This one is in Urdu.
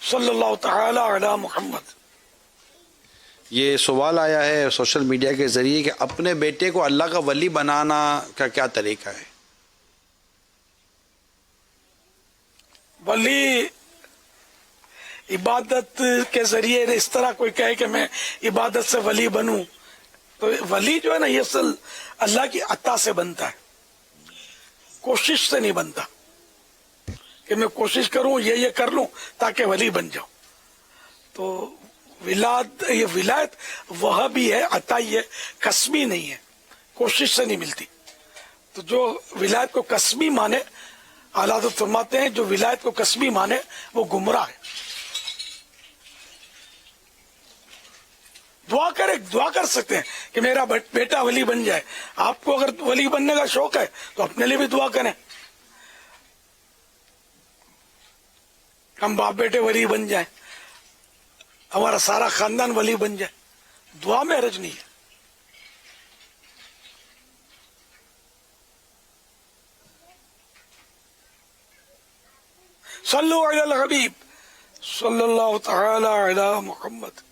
صلی اللہ تعالی علی محمد. یہ سوال آیا ہے سوشل میڈیا کے ذریعے کہ اپنے بیٹے کو اللہ کا ولی بنانا کا کیا طریقہ ہے؟ ولی عبادت کے ذریعے اس طرح کوئی کہے کہ میں عبادت سے ولی بنوں، تو ولی جو ہے نا یہ اصل اللہ کی عطا سے بنتا ہے، کوشش سے نہیں بنتا کہ میں کوشش کروں یہ کر لوں تاکہ ولی بن جاؤں. تو یہ ولایت وہ بھی ہے، عطائی ہے، قسمی نہیں ہے، کوشش سے نہیں ملتی. تو جو ولایت کو قسمی مانے، اعلیٰ حضرت فرماتے ہیں جو ولایت کو قسمی مانے وہ گمراہ ہے. دعا کر سکتے ہیں کہ میرا بیٹا ولی بن جائے. آپ کو اگر ولی بننے کا شوق ہے تو اپنے لیے بھی دعا کریں، ہم باپ بیٹے ولی بن جائیں، ہمارا سارا خاندان ولی بن جائے. دعا میں حرج نہیں ہے. صلو علی الحبیب صلی اللہ تعالی علی محمد.